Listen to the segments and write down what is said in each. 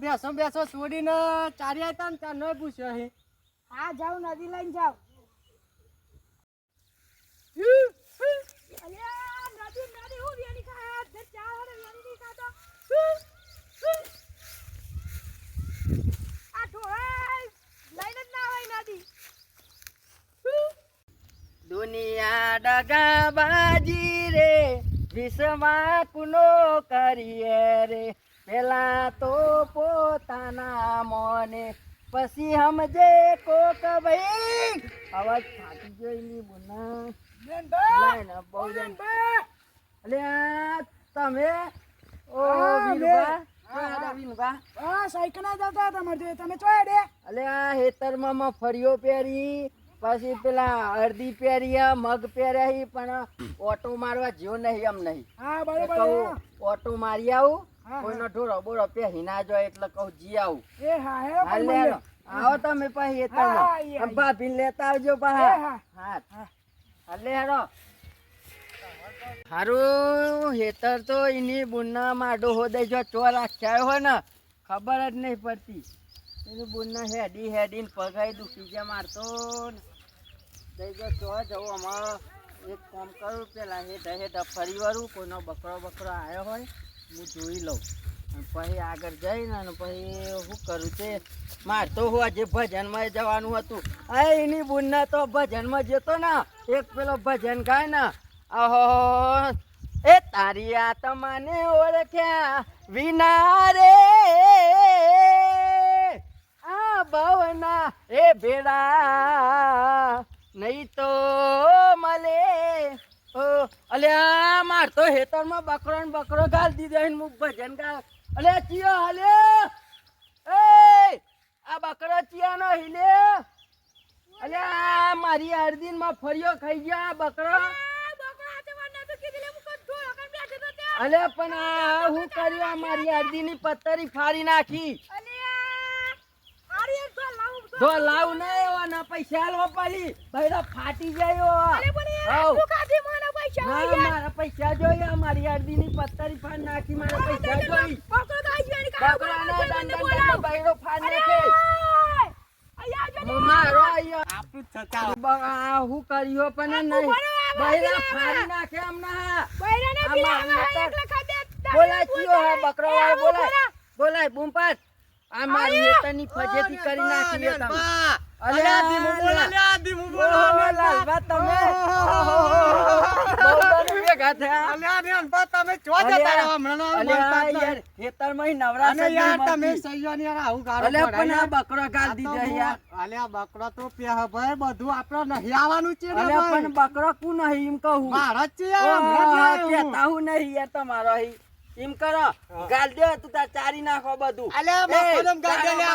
ભેસો બેસો છોડીને ચારી હતા ને ત્યાં ન પૂછ્યો અહીં. હા જાવ નદી લઈને જાવ. અલ્યા નદી હું વેણી ખાયા છે ચા વડે વેણી નહીં ખાતો. આ ઢોળાય લઈને જ ના હોય નદી. દુનિયા ડગાબાજી રે વિશ્વમાં કુનો કરીએ રે પેલા તો પોતાના મોને પછી સમજે કોક ભાઈ અવાજ ફાટી ગયો એની બુના તમે ઓ વિનુભા સાયકલ ના જતા તમારે તમે ચોય દે. અલ્યા હેતરમાં ફરિયો પહેરી પછી પેલા અડધી પહેર્યા મગ પહેર્યા પણ ઓટો મારવા જેવો નહીં એમ નહીં. હા બરોબર. ઓટો મારી આવું કોઈનો ઢોરો બોરો પહેરી ના જાય એટલે કહું જી આવું. એ હા હે આવો તમે પછી હેતરમાં ભાભી લેતા આવજો પાછા. હા હાલે હેરો હારું હેતર તો એની બુના માડો હોદે જો ચોર આખ્યાયો હોય ને ખબર જ નહીં પડતી. એની બુના હેડી હેડીને પગાઈ દુખી ગયા મારતો દઈ ગયો ચો જવું અમારો એક કામ કરું પેલા હેઠ ફરી વળું કોઈનો બકરો આવ્યો હોય હું જોઈ લઉં અને પછી આગળ જઈને અને પછી શું કરું તે મારતો હું આજે ભજનમાં જવાનું હતું. આ એની બુનના તો ભજનમાં જતો ને એક પેલો ભજન ગાય ને આહો એ તારી આત્માને ઓળખ્યા વિના રે આ ભવના એ ભેડા નહીં તો મળે. અલ્યા માર તો હેતરમાં બકરો ગાલ દીધો હું ભજન ગા. અલ્યા ચિયો હાલે એ આ બકરો ચિયાનો हिले. અલ્યા મારી અરદીન માં ફરિયો ખાઈ ગયો આ બકરો. અલ્યા પણ આ હું કર્યું આ મારી અરદી ની પત્તરી ફાડી નાખી. જો લાવ ને એવાના પૈસા આલવા પડી બૈરા ફાટી જાય. મારા પૈસા જોઈએ મારી અરદી ની પત્તરી ફાડ નાખી. મારા પૈસા જોઈ બૈરો ફાડ નાખે મારો હું કર્યો પણ નહીં બૈરા ફાડી નાખે હમણાં. બોલાય ચિયો હા બકરો વાળો બોલાય બૂમપાટ આ મારી હેતરની ફજેતી કરી નાખી તમે. અલ્યા દીમુ બોલા લાલવા તમે બહુ ભેગા થયા. અલ્યા ને અનપા તમે ચો જતા રહો હમણાં. અલ્યા યાર હેતરમાં નવરા છે યાર તમે સૈયોની યાર આવું ગાળો. અલ્યા પણ આ બકરો ગાલ દીધો યાર. અલ્યા બકરો તો પેહ ભાઈ બધું આપણે નહીં આવવાનું છે. અલ્યા પણ બકરો કુ નહીં એમ કહું મારા છે યાર હમણાં કેતા હું નહીં યાર તમારો હી એમ કરો ગાલ દે તું તાર ચારી નાખો બધું. અલ્યા મફતમ ગાલ દે લે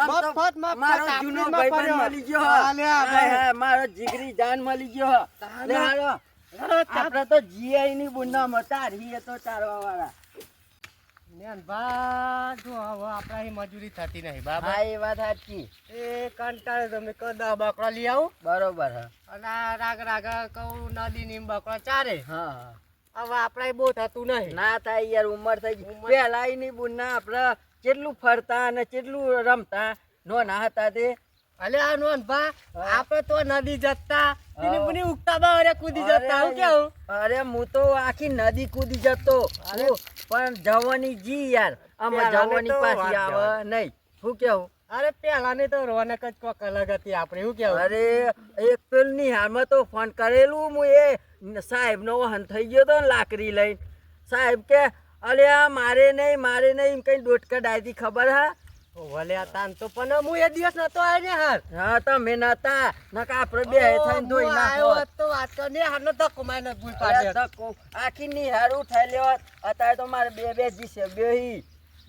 મફત મારો જૂનો ભાઈબંધ મળી ગયો. અલ્યા મારો જીગરી જાન મળી ગયો. લે હાલો આપણે તો જીઆઈ ની બુના મતારી એ તો ચારવા વાળા નેન બા જો હવે આપણા મજૂરી થતી નહીં બાબા. હા એ વાત સાચી. એ કંટાળે તમે કદા બકરા લઈ આવું બરોબર. અને રાગ કહું નદી ની બકરા ચારે. હા હવે આપડે બહુ થતું નહીં. ના થાય યાર ઉંમર થઈ ગઈ. પેલા એની બુના આપડે કેટલું ફરતા અને કેટલું રમતા નોના હતા તે. અલ્યા નોન ભા આપડે તો નદી જતા એની બુની ઉગતા બારે કૂદી જતા. હું કેવું અરે હું તો આખી નદી કૂદી જતો પણ જવાની જી યાર આમાં જવાની પાછી આવે નહીં. શું કેવું અરે પેલા ની તો રોનક જ કોક અલગ હતી આપડે. શું કેવું અરે એક પેલ ની હાલમાં તો ફોન કરેલું હું એ સાહેબ નો વહન થઈ ગયો તો લાકડી લઈને. સાહેબ કે અલ્યા મારે નહીં એમ કઈ ડોટકા ડાયતી ખબર હા વલ્યા તાન તો પણ હું એ દિવસ નતો આવ્યો ને હાર. હા તમે નતા નકા આપણે બે થઈને ધોઈ નાખો તો વાત કર ને હાર નો ધક્કો મારને ભૂલ પાડે ધક્કો આખી ની હાર ઉઠાઈ લેવા. અત્યારે તો મારે બે જીસે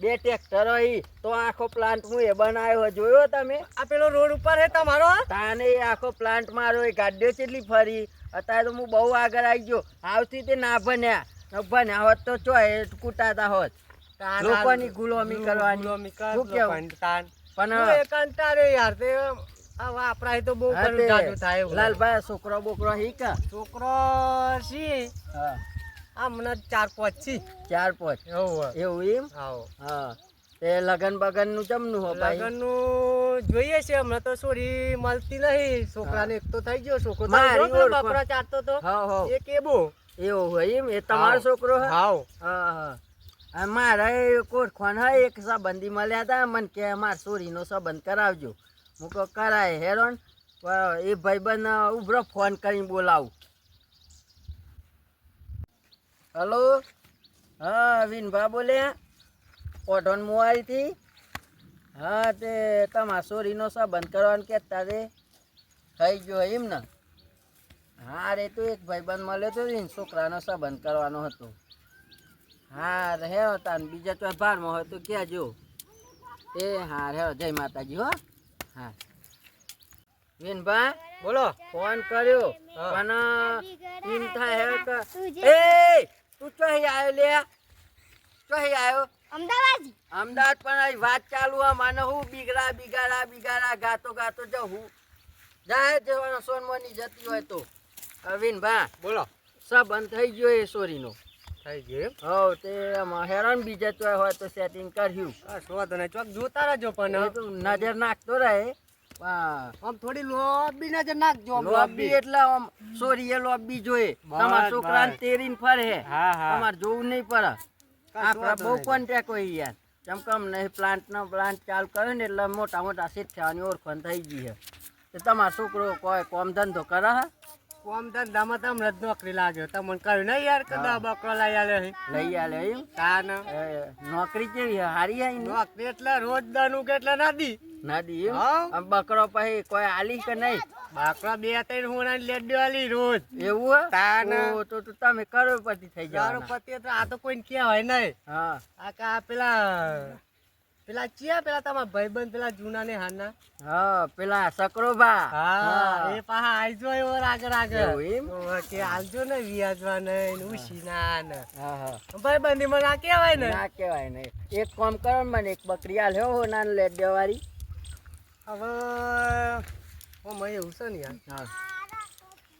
બે ટ્રેક્ટર હી તો આખો પ્લાન્ટ હું એ બનાવ્યો જોયો તમે. આ પેલો રોડ ઉપર હે તમારો તાને આખો પ્લાન્ટ મારો એ ગાડીઓ કેટલી ફરી. અત્યારે તો હું બહુ આગળ આવી ગયો. આવતી તે ના ભણ્યા હોત તો ચો કૂટાતા હોત. લોકોની ગુલામી કરવાની પણ કંટાળે યાર તે આપડા તો બહુ થાય. લાલભાઈ છોકરો બોકરો હી કા છોકરો સી હમણાં 4-5 છી 4-5 એવું એમ. હા તે લગન બગન નું જમનું હો ભાઈ લગનનું જોઈએ છે હમણાં તો છોરી મળતી નહીં છોકરાને એક તો થઈ ગયો છોકરો તો મારી આવ્યો ઓળખાણ. બકરો ચારતો તો હા હા એ કેબો એવું હોય એમ એ તમારો હાવ. છોકરો હે હાવ હા હા અને મારા કોરખોન હે એક સંબંધી મળ્યા હતા મને કે માર સોરીનો સંબંધ કરાવજો હું કહું કરાય હેરોન એ ભાઈબંધ ઉભરો ફોન કરીને બોલાવું હલો હા વિનભા બોલ્યા ઓઢોન મુવારીથી હા તે તમારા સોરીનો સંબંધ કરવાનું કહેતા રે થઈ ગયો એમ ને હા રે તો એક ભાઈબંધ મળ્યો તો ને છોકરાનો સંબંધ કરવાનો હતો હા હેરો તાન બીજા તો ભારમાં હોય તો કહેજો એ હા હેરો જય માતાજી હો હા વિનભા બોલો ફોન કર્યો હા. પણ એમ થાય હે કે એ તું ચોહી આવ્યો લે ચોહી આવ્યો અમદાવાદ પણ અહીં વાત ચાલુ આ માને હું બિગાડા ગાતો ગાતો જવું જાય જવાનો સોનમોની જતી હોય તો વિનભા બોલો સંબંધ થઈ ગયો એ સોરીનો થઈ ગયું હવ તે આમાં હેરાન બીજા ચોય હોય તો સેટિંગ કર્યું શોધ ને ચોક જોતા રહેજો એ પણ તો નજર નાખતો રહે આમ થોડી લોબી નજર નાખજો આમ લોબી એટલે આમ સોરીએ લોબી જોઈએ તમારા છોકરાને તેરીને ફરે હા હા તમારે જોવું નહીં પડે આપણા વાંધો બહુ નહીં. કોન્ટેક્ટ હોય યાર જેમ કે અમને પ્લાન્ટ ચાલુ કર્યો ને એટલે મોટા શેઠિયાની ઓળખાણ થઈ ગઈ છે તો તમારો છોકરો કોઈ કોમ ધંધો કરે હે કોમ ધંધામાં તો હમણાં જ નોકરી લાગ્યો તમને કહ્યું નહીં યાર કે હા. બકરો લઈ આલે લઈ આલે એમ તાન નોકરી કેવી હે? હારી હે એની? નોકરી એટલે રોજ દનું કે એટલે નદી નાદી એમ હા. આમ બકરો પછી કોઈ આલી કે નહીં બાકરા 2-3 હોણા લેટ દેવાલી રોજ એવું હે તાન. ઓ, તો તમે કરોડપતિ થઈ દારૂ જવાના પતિ તો આ તો કોઈને કહેવાય નહીં હા આ કા પેલા ચિયા પેલા તમારા ભાઈબંધ પેલા જૂના ને હાના હા પેલા સકરોભા હા એ પાહા આઈજો એવો આગળ એવું એમ? ઓવે કે આલજો ને વ્યાજવા નહીં ઉશીના ને હા હા ભાઈબંધી માં આ કહેવાય ને ના કહેવાય નહીં એક કામ કરો ને મને એક બકરી આલ્યો હો નાન લેટ દેવારી હવે ઓ મેં એવું છે ને યાર હા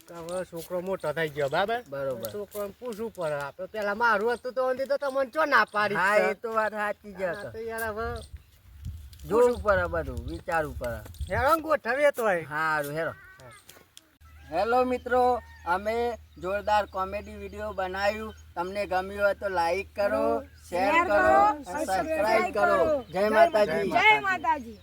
કે હવે છોકરો મોટો થઈ ગયો બરાબર બરોબર છોકરાને પૂછવું પડે આપણે પેલા મારું હતું તો તો તમને ચો ના પાડી હા છે. એ તો વાત સાચી છે હા, તો યાર હવે જોવું પડે બધું વિચારવું પડે હેરાન ગોઠવીએ તોય સારું હેરો હેલો મિત્રો અમે જોરદાર કોમેડી વિડીયો બનાવ્યું તમને ગમ્યું હોય તો લાઈક કરો શેર કરો સબસ્ક્રાઇબ કરો જય માતાજી જય માતાજી.